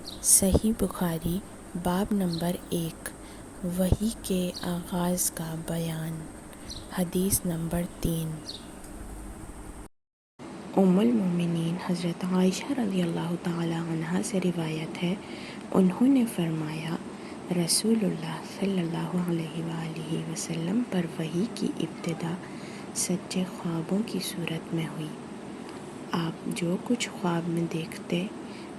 صحیح بخاری باب نمبر 1 وحی کے آغاز کا بیان۔ حدیث نمبر 3۔ ام المومنین حضرت عائشہ رضی اللہ تعالی عنہا سے روایت ہے، انہوں نے فرمایا، رسول اللہ صلی اللہ علیہ وآلہ وسلم پر وحی کی ابتدا سچے خوابوں کی صورت میں ہوئی۔ آپ جو کچھ خواب میں دیکھتے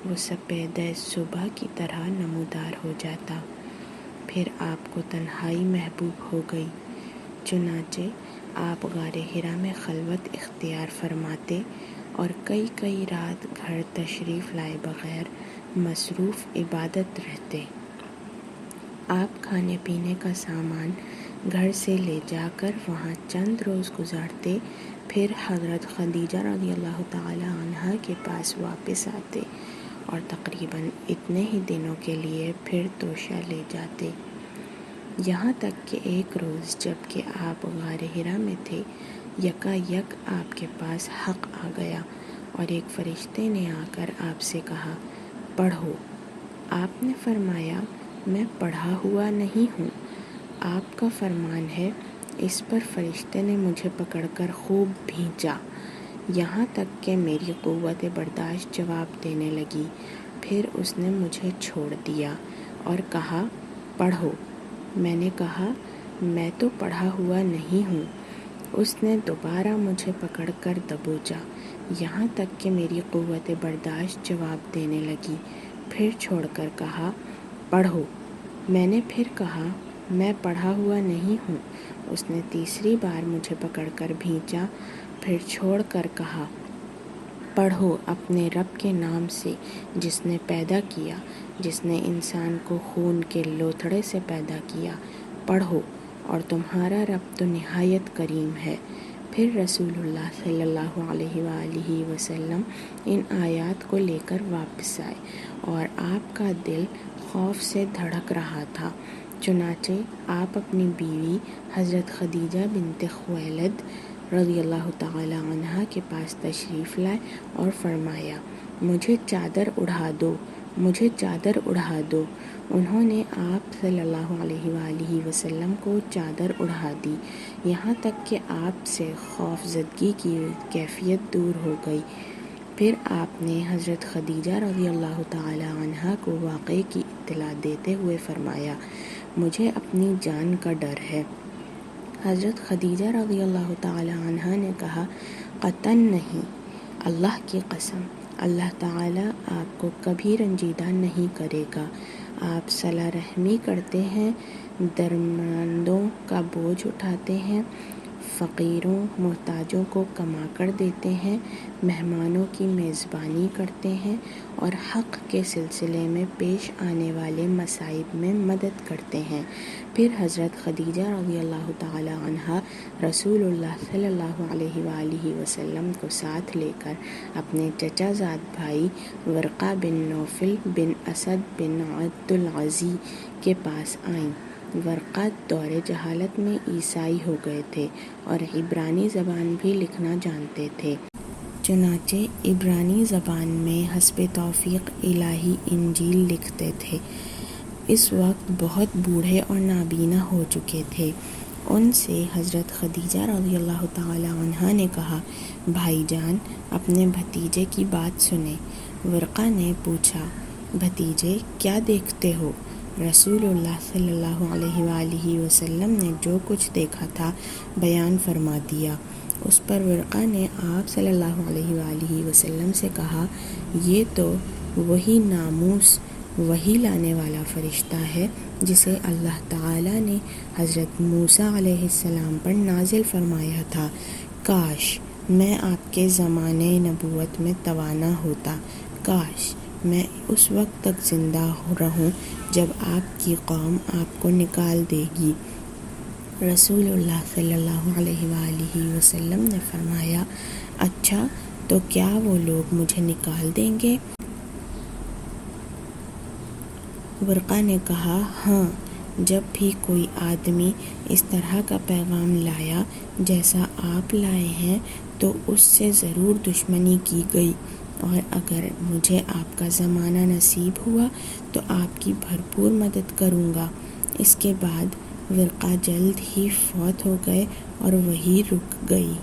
وہ سپیدہ صبح کی طرح نمودار ہو جاتا۔ پھر آپ کو تنہائی محبوب ہو گئی، چنانچہ آپ غار حرا میں خلوت اختیار فرماتے اور کئی رات گھر تشریف لائے بغیر مصروف عبادت رہتے۔ آپ کھانے پینے کا سامان گھر سے لے جا کر وہاں چند روز گزارتے، پھر حضرت خدیجہ رضی اللہ تعالی عنہا کے پاس واپس آتے اور تقریباً اتنے ہی دنوں کے لیے پھر توشہ لے جاتے، یہاں تک کہ ایک روز جب کہ آپ غار حرا میں تھے، یکایک آپ کے پاس حق آ گیا اور ایک فرشتے نے آ کر آپ سے کہا، پڑھو۔ آپ نے فرمایا، میں پڑھا ہوا نہیں ہوں۔ آپ کا فرمان ہے۔ اس پر فرشتے نے مجھے پکڑ کر خوب بھینچا، یہاں تک کہ میری قوت برداشت جواب دینے لگی۔ پھر اس نے مجھے چھوڑ دیا اور کہا، پڑھو۔ میں نے کہا، میں تو پڑھا ہوا نہیں ہوں۔ اس نے دوبارہ مجھے پکڑ کر دبوچا، یہاں تک کہ میری قوت برداشت جواب دینے لگی۔ پھر چھوڑ کر کہا، پڑھو۔ میں نے پھر کہا، میں پڑھا ہوا نہیں ہوں۔ اس نے تیسری بار مجھے پکڑ کر بھینچا، پھر چھوڑ کر کہا، پڑھو اپنے رب کے نام سے جس نے پیدا کیا، جس نے انسان کو خون کے لوتھڑے سے پیدا کیا، پڑھو، اور تمہارا رب تو نہایت کریم ہے۔ پھر رسول اللہ صلی اللہ علیہ وآلہ وسلم ان آیات کو لے کر واپس آئے اور آپ کا دل خوف سے دھڑک رہا تھا، چنانچہ آپ اپنی بیوی حضرت خدیجہ بنت خویلد رضی اللہ تعالی عنہا کے پاس تشریف لائے اور فرمایا، مجھے چادر اڑا دو، مجھے چادر اڑا دو۔ انہوں نے آپ صلی اللہ علیہ وآلہ وسلم کو چادر اڑا دی، یہاں تک کہ آپ سے خوف زدگی کی کیفیت دور ہو گئی۔ پھر آپ نے حضرت خدیجہ رضی اللہ تعالی عنہا کو واقعے کی اطلاع دیتے ہوئے فرمایا، مجھے اپنی جان کا ڈر ہے۔ حضرت خدیجہ رضی اللہ تعالی عنہا نے کہا، قطعاً نہیں، اللہ کی قسم، اللہ تعالی آپ کو کبھی رنجیدہ نہیں کرے گا۔ آپ صلہ رحمی کرتے ہیں، درماندوں کا بوجھ اٹھاتے ہیں، فقیروں محتاجوں کو کما کر دیتے ہیں، مہمانوں کی میزبانی کرتے ہیں اور حق کے سلسلے میں پیش آنے والے مصائب میں مدد کرتے ہیں۔ پھر حضرت خدیجہ رضی اللہ تعالی عنہا رسول اللہ صلی اللہ علیہ وآلہ وسلم کو ساتھ لے کر اپنے چچا زاد بھائی ورقہ بن نوفل بن اسد بن عبد العزی کے پاس آئیں۔ ورقہ دور جہالت میں عیسائی ہو گئے تھے اور عبرانی زبان بھی لکھنا جانتے تھے، چنانچہ عبرانی زبان میں حسب توفیق الہی انجیل لکھتے تھے۔ اس وقت بہت بوڑھے اور نابینا ہو چکے تھے۔ ان سے حضرت خدیجہ رضی اللہ تعالی عنہا نے کہا، بھائی جان، اپنے بھتیجے کی بات سنیں۔ ورقہ نے پوچھا، بھتیجے کیا دیکھتے ہو؟ رسول اللہ صلی اللہ علیہ وآلہ وسلم نے جو کچھ دیکھا تھا بیان فرما دیا۔ اس پر ورقہ نے آپ صلی اللہ علیہ وآلہ وسلم سے کہا، یہ تو وہی ناموس وحی لانے والا فرشتہ ہے جسے اللہ تعالی نے حضرت موسیٰ علیہ السلام پر نازل فرمایا تھا۔ کاش میں آپ کے زمانے نبوت میں توانا ہوتا، کاش میں اس وقت تک زندہ رہوں جب آپ کی قوم آپ کو نکال دے گی۔ رسول اللہ صلی اللہ علیہ وآلہ وسلم نے فرمایا، اچھا تو کیا وہ لوگ مجھے نکال دیں گے؟ ورقہ نے کہا، ہاں، جب بھی کوئی آدمی اس طرح کا پیغام لایا جیسا آپ لائے ہیں تو اس سے ضرور دشمنی کی گئی، اور اگر مجھے آپ کا زمانہ نصیب ہوا تو آپ کی بھرپور مدد کروں گا۔ اس کے بعد ورقہ جلد ہی فوت ہو گئے اور وحی رک گئی۔